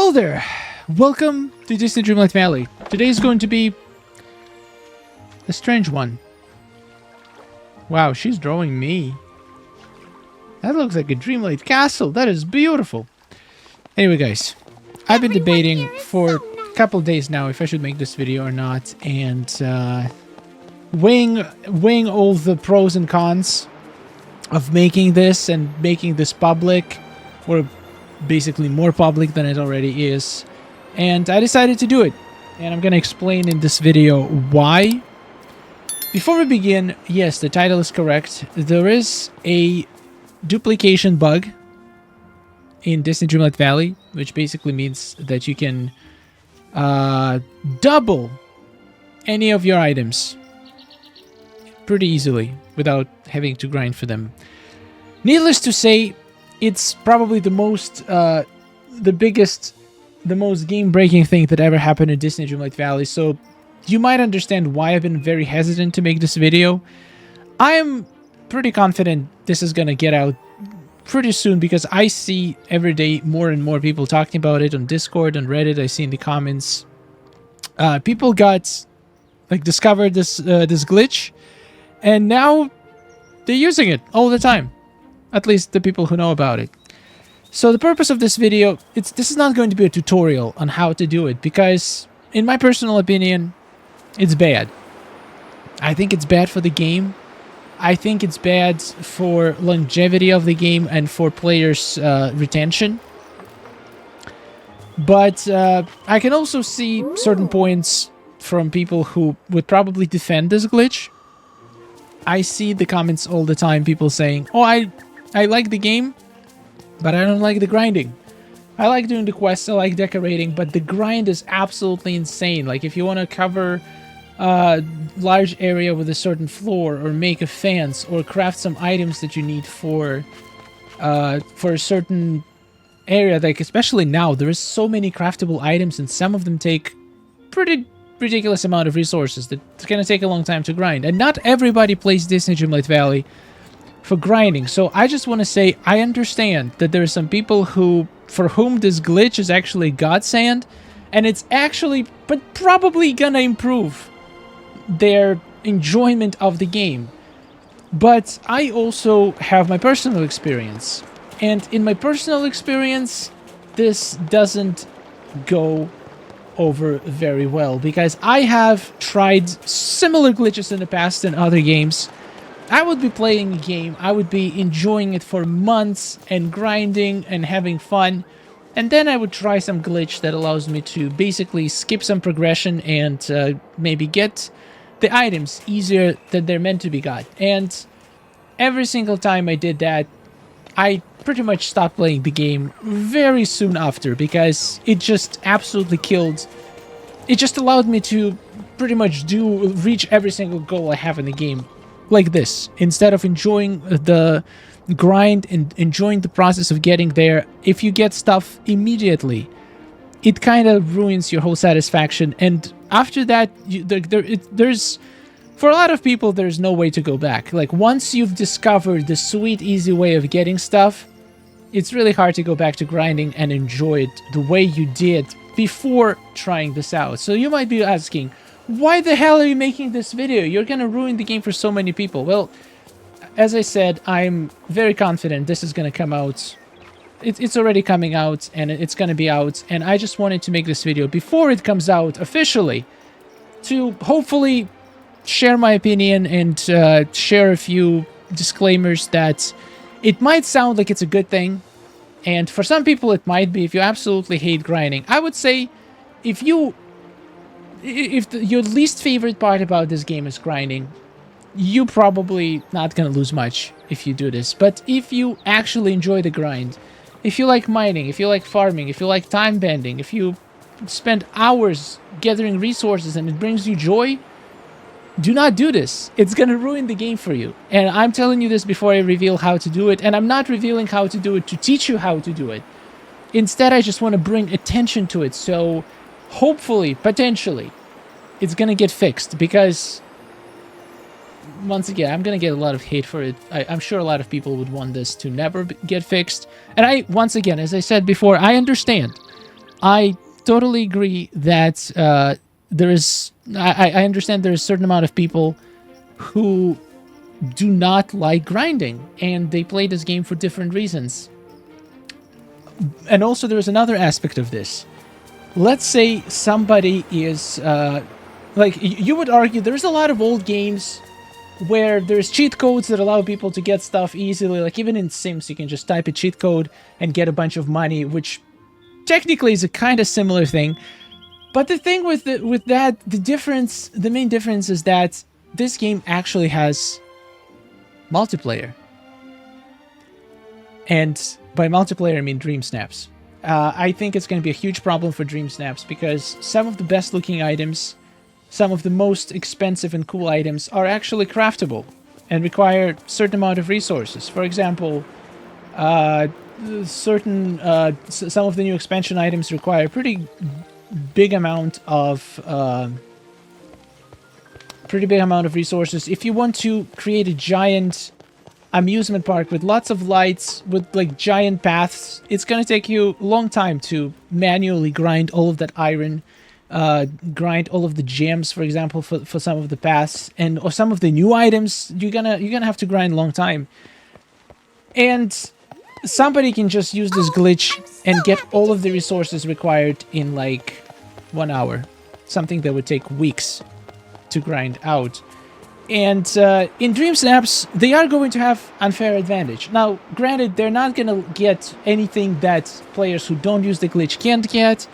Hello there! Welcome to Disney Dreamlight Valley. Today is going to be a strange one. Wow, she's drawing me. That looks like a Dreamlight Castle. That is beautiful. Anyway, guys, I've been debating for a couple days now if I should make this video or not, and weighing all the pros and cons of making this and making this public, or basically more public than it already is. And I decided to do it. And I'm going to explain in this video why. Before we begin, yes, the title is correct. There is a duplication bug in Disney Dreamlight Valley, which basically means that you can double any of your items pretty easily without having to grind for them. Needless to say, it's probably the most, the most game-breaking thing that ever happened in Disney Dreamlight Valley, so you might understand why I've been very hesitant to make this video. I am pretty confident this is gonna get out pretty soon because I see every day more and more people talking about it on Discord, on Reddit. I see in the comments. People discovered this glitch, and now they're using it all the time. At least the people who know about it. So the purpose of this video, this is not going to be a tutorial on how to do it, because in my personal opinion, it's bad. I think it's bad for the game. I think it's bad for longevity of the game and for players' retention. But I can also see certain points from people who would probably defend this glitch. I see the comments all the time, people saying, oh, I like the game, but I don't like the grinding. I like doing the quests, I like decorating, but the grind is absolutely insane. Like, if you want to cover a large area with a certain floor, or make a fence, or craft some items that you need for a certain area, like especially now, there is so many craftable items, and some of them take pretty ridiculous amount of resources that it's going to take a long time to grind. And not everybody plays Disney Dreamlight Valley for grinding. So I just want to say, I understand that there are some people for whom this glitch is actually godsend, and it's actually probably gonna improve their enjoyment of the game. But I also have my personal experience, and in my personal experience, this doesn't go over very well, because I have tried similar glitches in the past in other games. I would be playing a game, I would be enjoying it for months and grinding and having fun, and then I would try some glitch that allows me to basically skip some progression and maybe get the items easier than they're meant to be got. And every single time I did that, I pretty much stopped playing the game very soon after, because it just absolutely killed. It just allowed me to pretty much reach every single goal I have in the game like this, instead of enjoying the grind and enjoying the process of getting there. If you get stuff immediately, it kind of ruins your whole satisfaction, and after that, there's for a lot of people, there's no way to go back. Like, once you've discovered the sweet, easy way of getting stuff, it's really hard to go back to grinding and enjoy it the way you did before trying this out. So you might be asking, why the hell are you making this video? You're gonna ruin the game for so many people. Well, as I said, I'm very confident this is gonna come out. It's already coming out, and it's gonna be out, and I just wanted to make this video before it comes out officially to hopefully share my opinion and share a few disclaimers that it might sound like it's a good thing, and for some people it might be. If you absolutely hate grinding, I would say if your least favorite part about this game is grinding, you probably not gonna lose much if you do this. But if you actually enjoy the grind, if you like mining, if you like farming, if you like time bending, if you spend hours gathering resources and it brings you joy, do not do this. It's gonna ruin the game for you. And I'm telling you this before I reveal how to do it, and I'm not revealing how to do it to teach you how to do it. Instead, I just want to bring attention to it, so hopefully, potentially, it's gonna get fixed, because once again, I'm gonna get a lot of hate for it. I'm sure a lot of people would want this to never get fixed. And once again, as I said before, I understand. I totally agree that there is. I understand there is a certain amount of people who do not like grinding, and they play this game for different reasons. And also, there is another aspect of this. Let's say somebody is like you would argue there's a lot of old games where there's cheat codes that allow people to get stuff easily. Like even in Sims, you can just type a cheat code and get a bunch of money, which technically is a kind of similar thing. But the thing with that, the main difference is that this game actually has multiplayer. And by multiplayer, I mean Dream Snaps. I think it's going to be a huge problem for Dream Snaps because some of the best looking items, some of the most expensive and cool items are actually craftable and require a certain amount of resources. For example, some of the new expansion items require a pretty big amount of resources. If you want to create a giant amusement park with lots of lights, with like giant paths, it's going to take you a long time to manually grind all of that iron, grind all of the gems, for example, for some of the paths, and or some of the new items. You're gonna have to grind a long time. And somebody can just use this glitch and get all of the resources required in like 1 hour, something that would take weeks to grind out. And in Dream Snaps, they are going to have unfair advantage. Now, granted, they're not going to get anything that players who don't use the glitch can't get.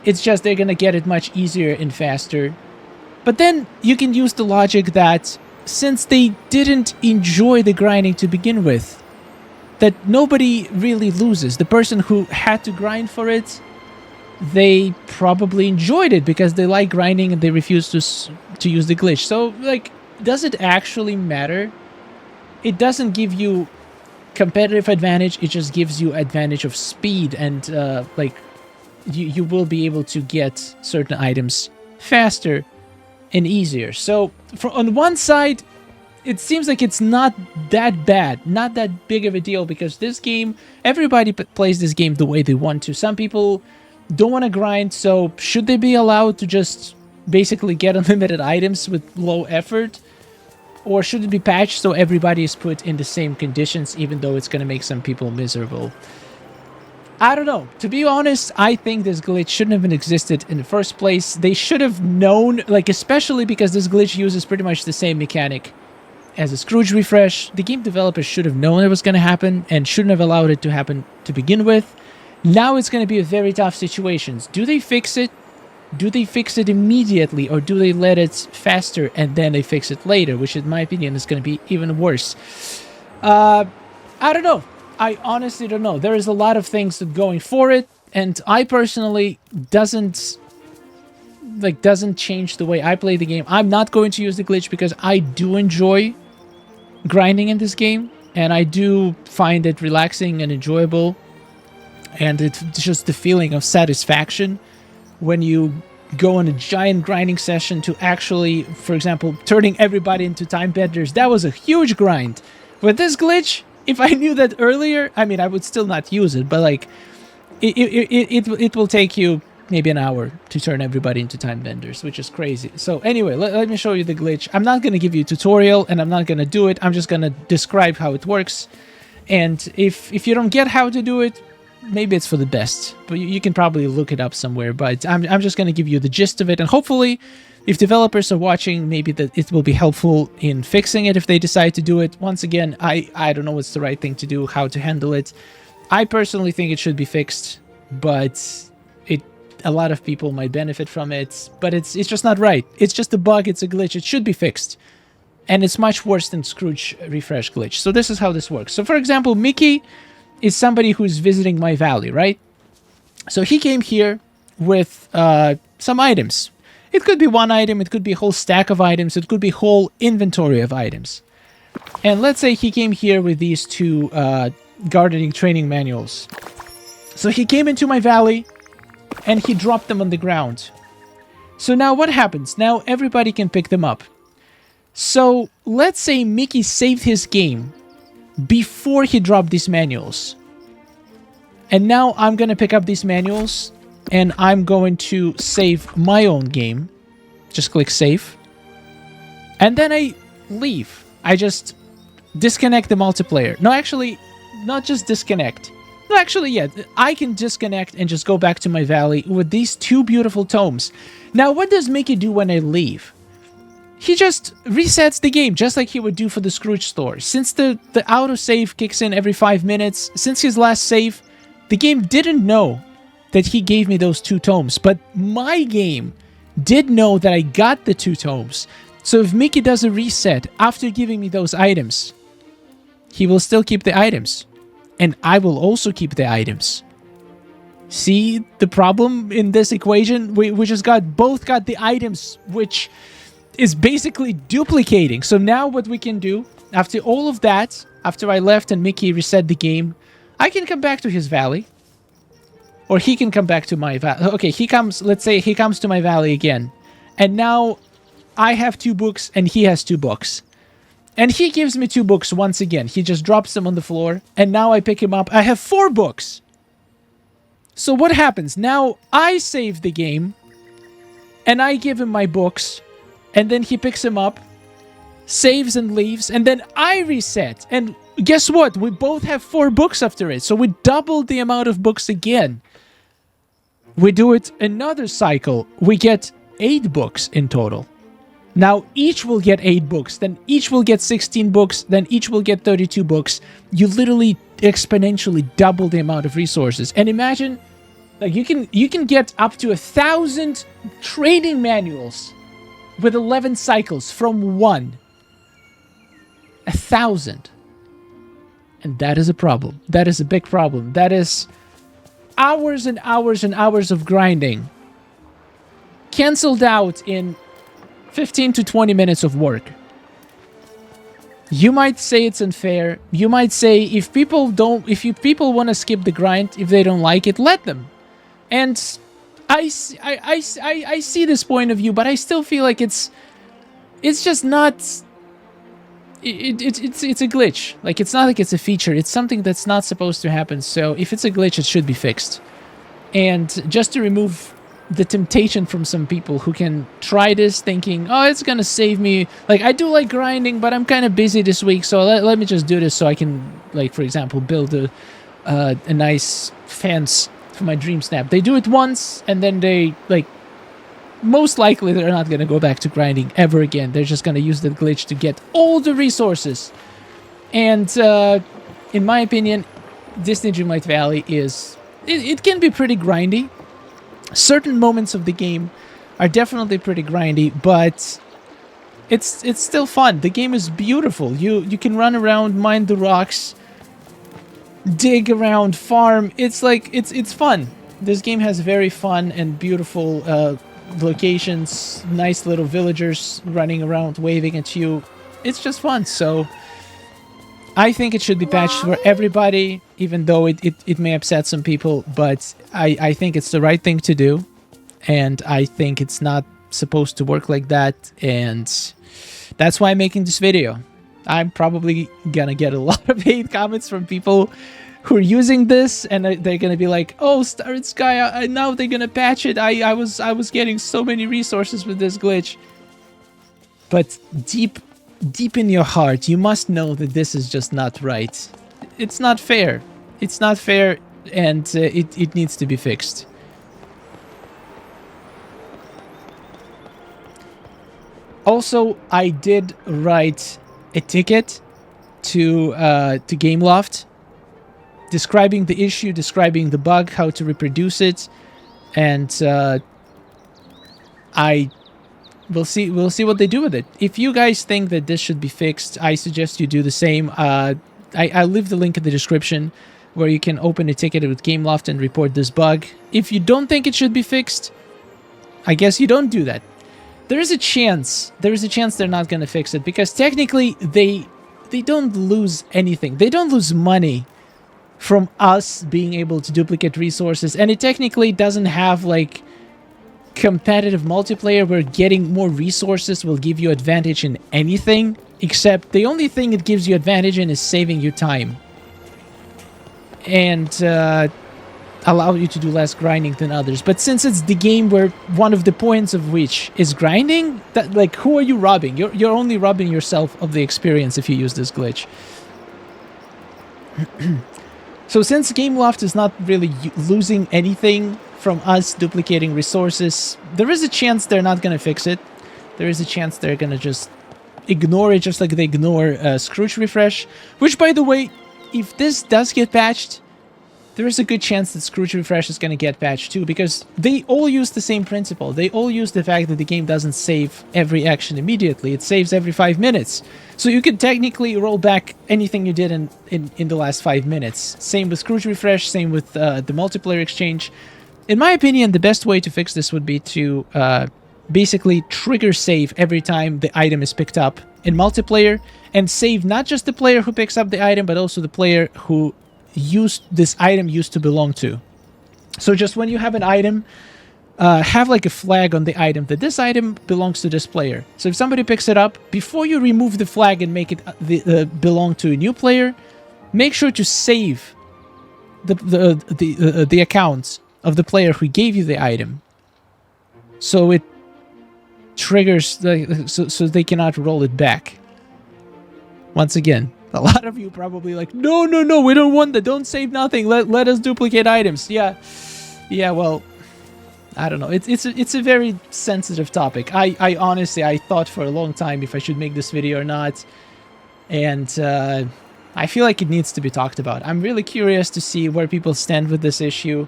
It's just they're going to get it much easier and faster. But then you can use the logic that since they didn't enjoy the grinding to begin with, that nobody really loses. The person who had to grind for it, they probably enjoyed it because they like grinding and they refuse to use the glitch. So, like, does it actually matter? It doesn't give you competitive advantage. It just gives you advantage of speed, and like you will be able to get certain items faster and easier. So on one side, it seems like it's not that bad, not that big of a deal, because this game, everybody plays this game the way they want to. Some people don't want to grind, so should they be allowed to just basically get unlimited items with low effort? Or should it be patched so everybody is put in the same conditions, even though it's going to make some people miserable? I don't know. To be honest, I think this glitch shouldn't have existed in the first place. They should have known, like, especially because this glitch uses pretty much the same mechanic as a Scrooge refresh. The game developers should have known it was going to happen and shouldn't have allowed it to happen to begin with. Now it's going to be a very tough situation. Do they fix it? Do they fix it immediately, or do they let it faster and then they fix it later, which in my opinion is going to be even worse? I don't know. I honestly don't know. There is a lot of things going for it, and I personally doesn't change the way I play the game. I'm not going to use the glitch because I do enjoy grinding in this game, and I do find it relaxing and enjoyable, and it's just the feeling of satisfaction when you go on a giant grinding session to actually, for example, turning everybody into time benders. That was a huge grind. With this glitch, if I knew that earlier, I mean, I would still not use it, but like, it will take you maybe an hour to turn everybody into time benders, which is crazy. So anyway, let me show you the glitch. I'm not going to give you a tutorial, and I'm not going to do it. I'm just going to describe how it works. And if you don't get how to do it, maybe it's for the best, but you can probably look it up somewhere. But I'm just going to give you the gist of it, and hopefully, if developers are watching, maybe that it will be helpful in fixing it if they decide to do it. Once again, I don't know what's the right thing to do, how to handle it. I personally think it should be fixed, but a lot of people might benefit from it, but it's just not right. It's just a bug, it's a glitch, it should be fixed. And it's much worse than Scrooge refresh glitch. So this is how this works. So for example, Mickey is somebody who's visiting my valley, right? So he came here with some items. It could be one item, it could be a whole stack of items, it could be a whole inventory of items. And let's say he came here with these two gardening training manuals. So he came into my valley and he dropped them on the ground. So now what happens? Now everybody can pick them up. So let's say Mickey saved his game before he dropped these manuals. And now I'm going to pick up these manuals and I'm going to save my own game. Just click save. And then I leave. I just disconnect the multiplayer. No, actually, not just disconnect. No, actually, yeah, I can disconnect and just go back to my valley with these 2 beautiful tomes. Now, what does Mickey do when I leave? He just resets the game, just like he would do for the Scrooge store. Since the autosave kicks in every 5 minutes, since his last save, the game didn't know that he gave me those 2 tomes. But my game did know that I got the 2 tomes. So if Mickey does a reset after giving me those items, he will still keep the items. And I will also keep the items. See the problem in this equation? We just both got the items, which is basically duplicating. So now what we can do, after all of that, after I left and Mickey reset the game, I can come back to his valley. Or he can come back to my valley. Okay, let's say he comes to my valley again. And now I have 2 books and he has 2 books. And he gives me 2 books once again. He just drops them on the floor. And now I pick him up. I have 4 books. So what happens? Now I save the game. And I give him my books. And then he picks him up. Saves and leaves. And then I reset. And guess what? We both have 4 books after it. So we doubled the amount of books again. We do it another cycle. We get 8 books in total. Now, each will get 8 books, then each will get 16 books, then each will get 32 books. You literally exponentially double the amount of resources. And imagine, like, you can get up to 1,000 trading manuals with 11 cycles from 1. 1,000. And that is a problem. That is a big problem. That is hours and hours and hours of grinding canceled out in 15 to 20 minutes of work. You might say it's unfair. You might say if people want to skip the grind, if they don't like it, let them. And I see this point of view, but I still feel like it's just not. It's a glitch. Like, it's not like it's a feature. It's something that's not supposed to happen. So if it's a glitch, it should be fixed. And just to remove the temptation from some people who can try this thinking, oh, it's gonna save me. Like, I do like grinding, but I'm kind of busy this week, so let me just do this so I can, like, for example, build a nice fence for my dream snap. They do it once, and then they, like, most likely they're not gonna go back to grinding ever again. They're just gonna use the glitch to get all the resources. And in my opinion, Disney Dreamlight Valley it can be pretty grindy. Certain moments of the game are definitely pretty grindy, but it's still fun. The game is beautiful. You can run around, mine the rocks, dig around, farm. It's like it's fun. This game has very fun and beautiful locations, nice little villagers running around waving at you. It's just fun. So I think it should be patched for everybody, even though it may upset some people, but I think it's the right thing to do, and I think it's not supposed to work like that, and that's why I'm making this video. I'm probably gonna get a lot of hate comments from people who are using this, and they're gonna be like, oh, Star and Sky, now they're gonna patch it. I was getting so many resources with this glitch. But deep in your heart, you must know that this is just not right. It's not fair. It's not fair, and it needs to be fixed. Also, I did write a ticket to Gameloft describing the issue, describing the bug, how to reproduce it, and we'll see what they do with it. If you guys think that this should be fixed, I suggest you do the same. I'll leave the link in the description where you can open a ticket with Gameloft and report this bug. If you don't think it should be fixed, I guess you don't do that. There is a chance they're not going to fix it, because technically they don't lose anything. They don't lose money from us being able to duplicate resources, and it technically doesn't have, like, competitive multiplayer where getting more resources will give you advantage in anything, except the only thing it gives you advantage in is saving you time. And allow you to do less grinding than others. But since it's the game where one of the points of which is grinding, that, like, who are you robbing? You're only robbing yourself of the experience if you use this glitch. So since Gameloft is not really losing anything from us duplicating resources, there is a chance they're not going to fix it. There is a chance they're going to just ignore it, just like they ignore Scrooge Refresh. Which, by the way, if this does get patched, there is a good chance that Scrooge Refresh is going to get patched too, because they all use the same principle. They all use the fact that the game doesn't save every action immediately. It saves every 5 minutes. So you can technically roll back anything you did in the last 5 minutes. Same with Scrooge Refresh, same with the multiplayer exchange. In my opinion, the best way to fix this would be to basically trigger save every time the item is picked up in multiplayer, and save not just the player who picks up the item, but also the player who this item used to belong to. So just when you have an item, have like a flag on the item that this item belongs to this player. So if somebody picks it up, before you remove the flag and make it belong to a new player, make sure to save the account of the player who gave you the item, so it triggers so they cannot roll it back. Once again, a lot of you probably like, no, we don't want that. Don't save nothing. Let us duplicate items. Yeah. Well, I don't know. It's a very sensitive topic. I honestly, I thought for a long time if I should make this video or not, and I feel like it needs to be talked about. I'm really curious to see where people stand with this issue.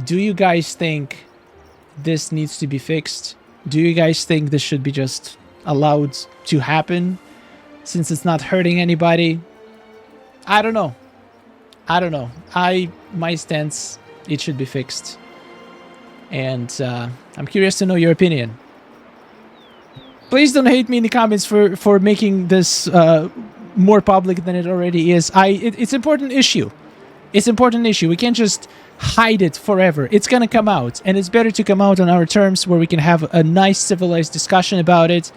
Do you guys think this needs to be fixed? Do you guys think this should be just allowed to happen, since it's not hurting anybody? I don't know. My stance, it should be fixed. And I'm curious to know your opinion. Please don't hate me in the comments for making this more public than it already is. It's an important issue. It's an important issue. We can't just hide it forever. It's gonna come out, and it's better to come out on our terms, where we can have a nice civilized discussion about it,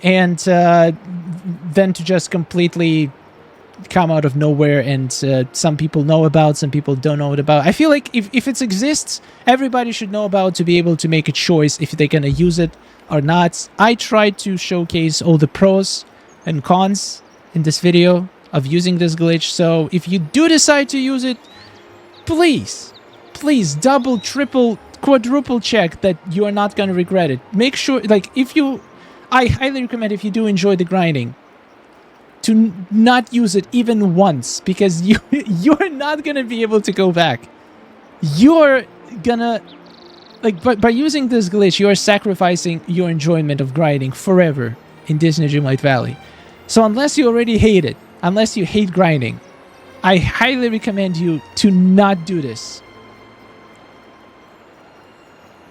and then to just completely come out of nowhere, and some people know about, some people don't know about. I feel like if it exists, everybody should know about, to be able to make a choice if they're gonna use it or not. I tried to showcase all the pros and cons in this video of using this glitch, so if you do decide to use it, please double, triple, quadruple check that you are not going to regret it. Make sure, like, I highly recommend, if you do enjoy the grinding, to not use it even once, because you're not going to be able to go back. You're gonna, like, by using this glitch, you are sacrificing your enjoyment of grinding forever in Disney Dreamlight Valley. So unless you already hate it, unless you hate grinding, I highly recommend you to not do this.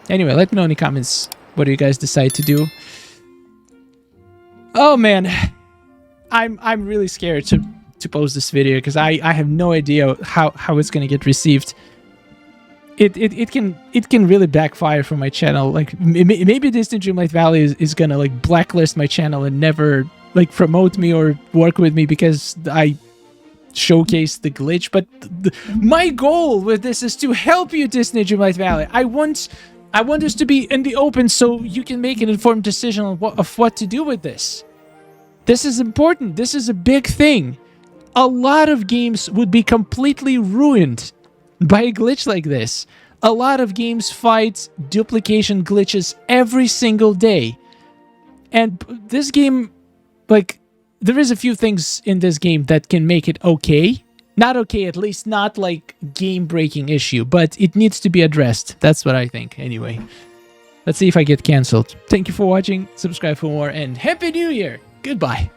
Anyway, let me know in the comments what do you guys decide to do. Oh man, I'm really scared to post this video, because I have no idea how it's gonna get received. It can really backfire for my channel. Like, maybe Disney Dreamlight Valley is gonna, like, blacklist my channel and never, like, promote me or work with me because I showcase the glitch. But my goal with this is to help you, Disney Dreamlight Valley. I want this to be in the open, so you can make an informed decision on what to do with this. This is important. This is a big thing. A lot of games would be completely ruined by a glitch like this. A lot of games fight duplication glitches every single day. And this game, like, there is a few things in this game that can make it okay. Not okay, at least not like game-breaking issue, but it needs to be addressed. That's what I think. Anyway, let's see if I get cancelled. Thank you for watching. Subscribe for more, and Happy New Year! Goodbye.